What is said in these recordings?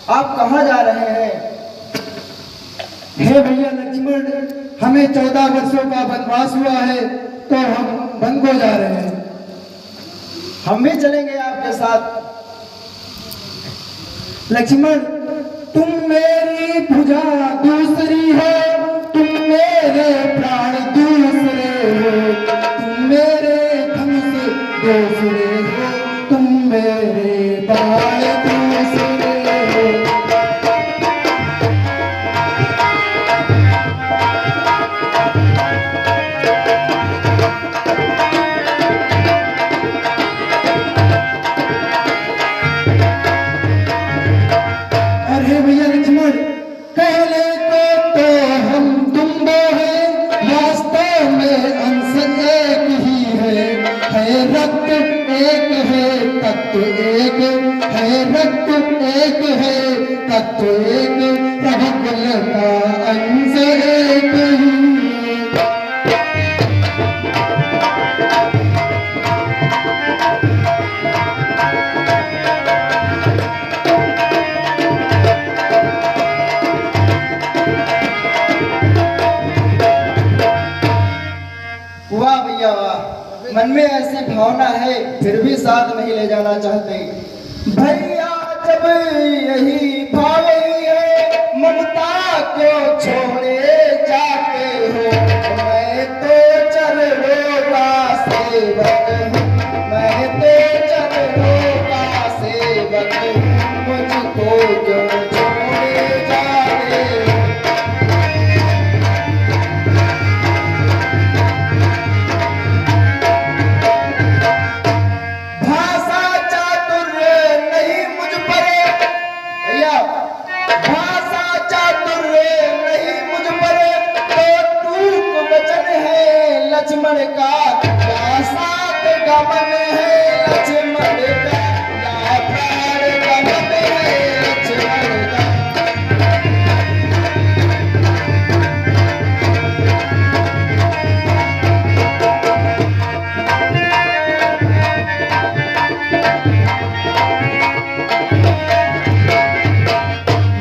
आप कहाँ जा रहे हैं? हे भैया लक्ष्मण, हमें 14 वर्षों का वनवास हुआ है तो हम वन को जा रहे हैं। हम भी चलेंगे आपके साथ। लक्ष्मण, तुम मेरी भुजा दूसरी हो, तुम मेरे प्राण दूसरे हो, तुम मेरे धनुष दूसरे हो, तुम मेरे बाण दूसरे हो। अरे भैया लक्ष्मण, पहले तो हम तुम दो हैं, वास्तव में अंश एक ही है रक्त एक है, तत्व एक है, रक्त एक है, तत्व एक, प्रभुत्व का अंश एक ही है। वाह भैया वाह, मन में ऐसी भावना है फिर भी साथ नहीं ले जाना चाहते। भैया जब यही भाव ही है, ममता क्यों छोड़े जाते हो? मैं तो चरणों का सेवक हूँ, मैं तो चरणों का सेवक हूँ, मुझको क्यों छोड़े जाते हो? भाषा चातुर्य नहीं मुझ पर भैया, भाषा चातुर्य नहीं मुझ पर, तो टूक वचन है लक्ष्मण का, या सात गमन है लक्ष्मण का, या प्राण गमन है लक्ष्मण का।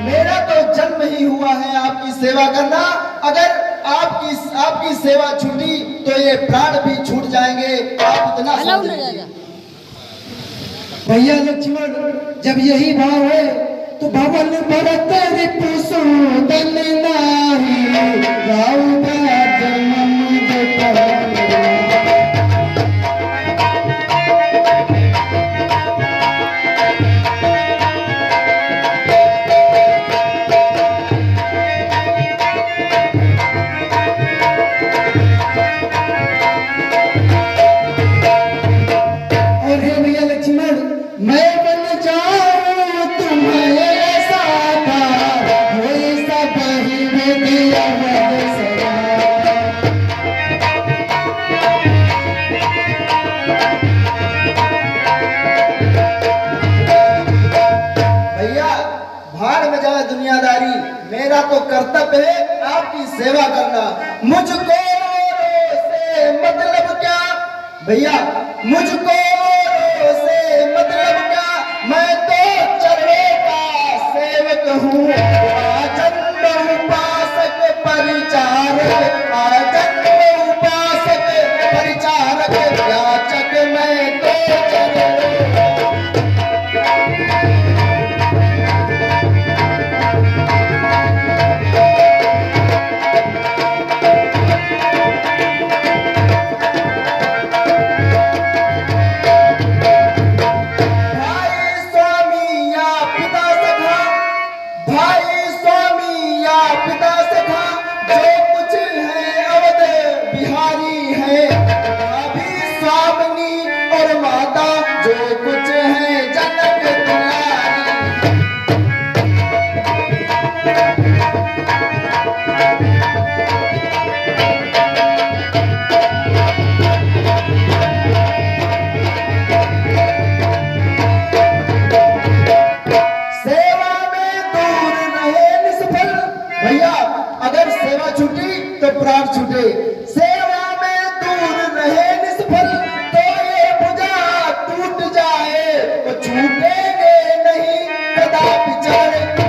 मेरा तो जन्म ही हुआ है आपकी सेवा करना। अगर आपकी सेवा छूटी तो ये प्राण भी छूट जाएंगे। आप इतना समझ लीजिए। भैया लक्ष्मण, जब यही भाव है तो भवन भरत रिपुसूदन नाही, राउ राज्य मनुज पावै। और हे भैया लक्ष्मण, मैं बन जाऊं तुम्हारे साथ, होए सब ही विधिया वद सदा। भैया भाड़ में जाए दुनियादारी, मेरा तो कर्तव्य है आपकी सेवा करना। मुझको से मतलब क्या भैया, मुझको से मतलब क्या, मैं तो चरणों का सेवक हूँ। आजन्म उपासक परिचारक, आजन्म उपासक परिचारक, याचक मैं तो चरणों। भाई स्वामी या पिता सखा, जो कुछ है अवध बिहारी है, भाभी स्वामिनी और माता जो कुछ है जनक दुलारी। सेवा में दूर रहे निष्फल भैया, अगर सेवा छूटी तो प्राण छूटे। सेवा में दूर रहे निष्फल, तो ये भुजा टूट जाए तो छूटेंगे नहीं कदापि चरण।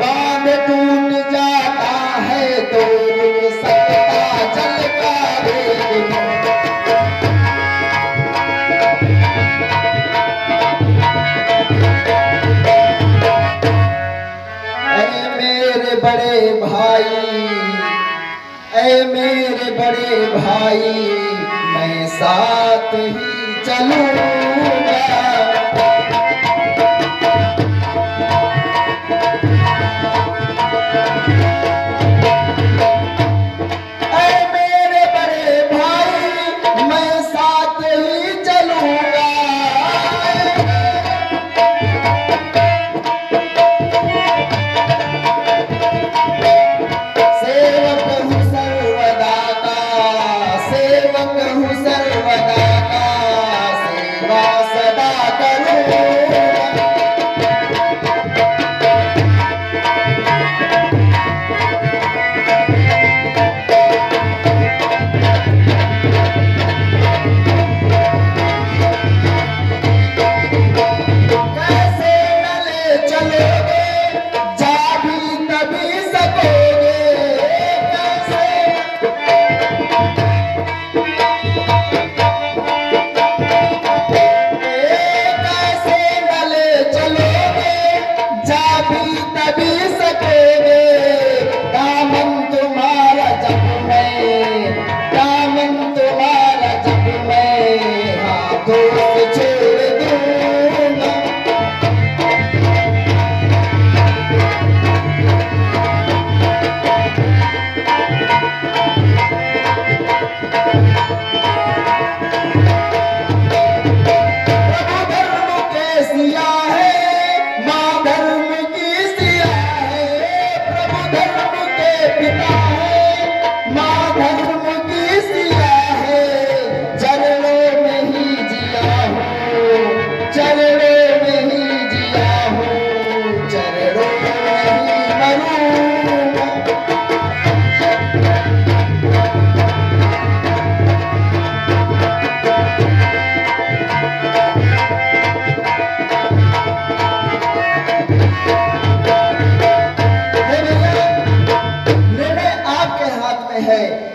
बांध टूट जाता है तो रुक सकता जल का वेग। ऐ मेरे बड़े भाई, ऐ मेरे बड़े भाई, मैं साथ ही चलूंगा।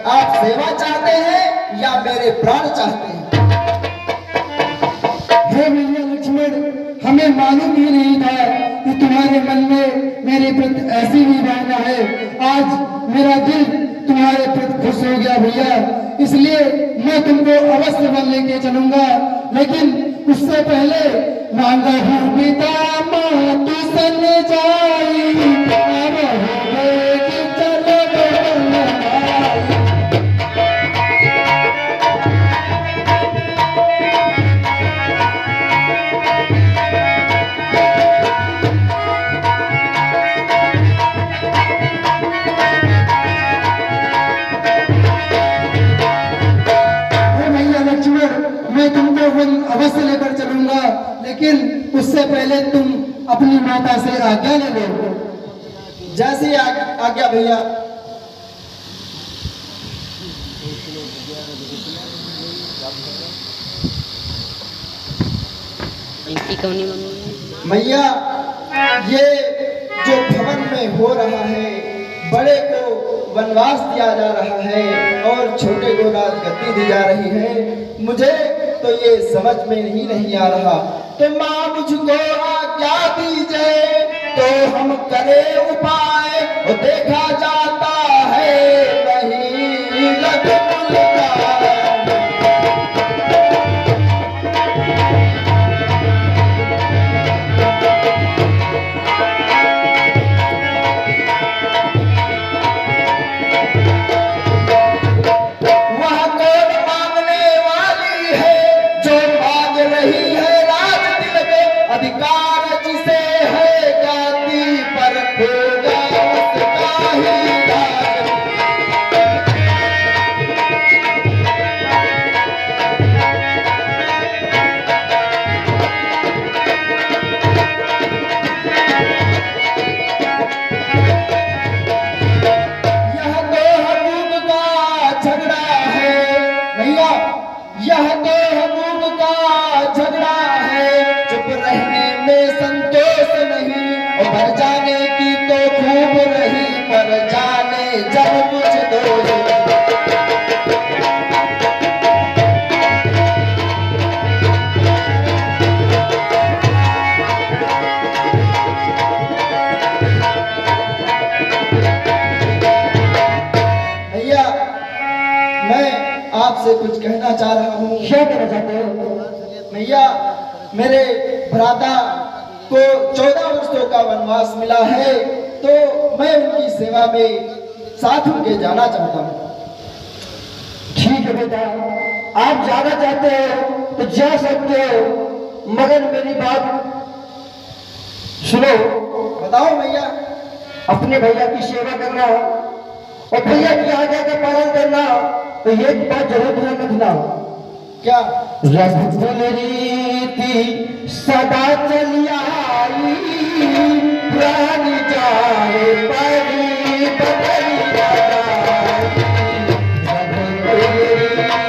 आप सेवा चाहते हैं या मेरे प्राण चाहते हैं? हे भैया लक्ष्मण, हमें मालूम ही नहीं था कि तुम्हारे मन में मेरे प्रति ऐसी भी भावना है। आज मेरा दिल तुम्हारे प्रति खुश हो गया भैया, इसलिए मैं तुमको अवश्य वन लेके चलूंगा। लेकिन उससे पहले मांगा हूँ पिता माँ तू सन जाई, अब होवे कि चलो वन आई। मैं तुमको वन अवश्य लेकर चलूंगा, लेकिन उससे पहले तुम अपनी माता से आज्ञा ले लो। जैसी आज्ञा भैया। भैया, ये जो भवन में हो रहा है, बड़े को वनवास दिया जा रहा है और छोटे को राजगद्दी दी जा रही है। मुझे तो ये समझ में नहीं आ रहा। तो माँ मुझको आज्ञा दीजिए तो हम करें उपाय, और देखा जाता है वही लखनऊ का। यह तो हकूक का झगड़ा है, चुप रहने में संतोष नहीं और मर जाने की तो कुछ कहना चाह रहा हूँ। क्या कहना चाहते हो? मैया, मेरे भ्राता को 14 वर्षों का वनवास मिला है, तो मैं उनकी सेवा में साथ उनके जाना चाहता हूँ। ठीक है बेटा, आप जाना चाहते हो तो जा सकते हो, मगर मेरी बात सुनो। बताओ मैया। अपने भैया की सेवा करना और भैया की आज्ञा का पालन करना, तो ये बात जरूर ध्यान रखना। क्या? रघुकुल रीति सदा चली आई, प्राण जाए परी बदली जाए। रघुकुल रीति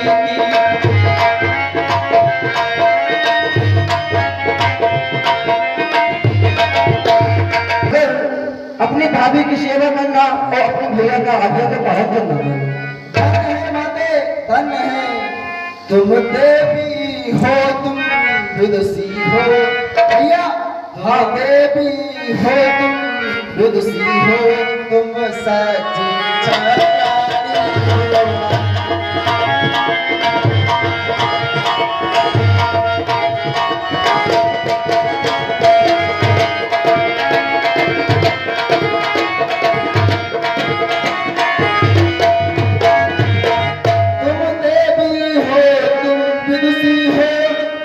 अपनी भाभी की सेवा करना और अपने भैया का आज्ञा का पालन करना। धन्य है माते, धन्य है। तुम देवी हो, तुम विदुषी हो। भैया, हाँ देवी हो, तुम विदुषी हो, तुम सच्ची चमत्कारी हो।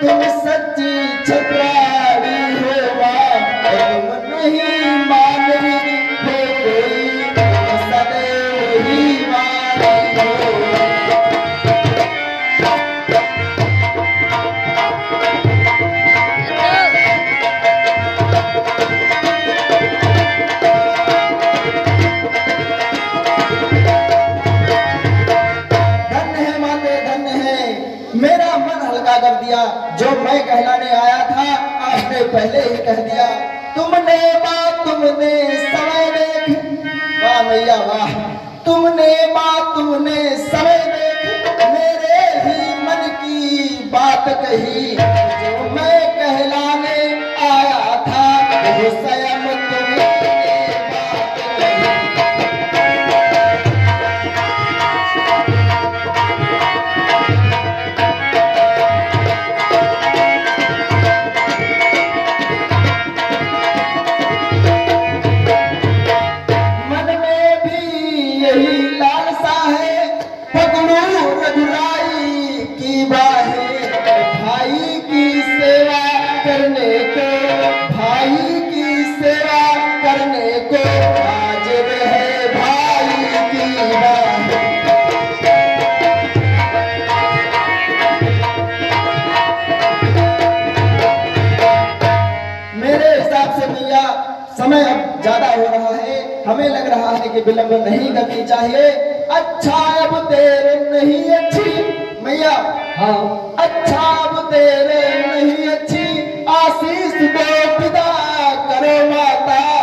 तुम सच्ची छत्रारी हो माँ, तुम नहीं मानवी हो कोई, तुम सदैव ही मानी हो। धन्य है माते, धन्य है। मेरा मन हल्का कर दिया। जो मैं कहलाने आया था, आपने पहले ही कह दिया। तुमने बात, तुमने समय देख। वाह मैया वाह। तुमने बात, तुमने समय देख, मेरे ही मन की बात कही। जो मैं कहलाने आया था, वो स्वयं तुमने बात कही। समय अब ज्यादा हो रहा है, हमें लग रहा है कि विलंब नहीं करनी चाहिए। अच्छा अब तेरे नहीं अच्छी मैया, हाँ अच्छा अब तेरे नहीं अच्छी, आशीष दो विदा करो माता।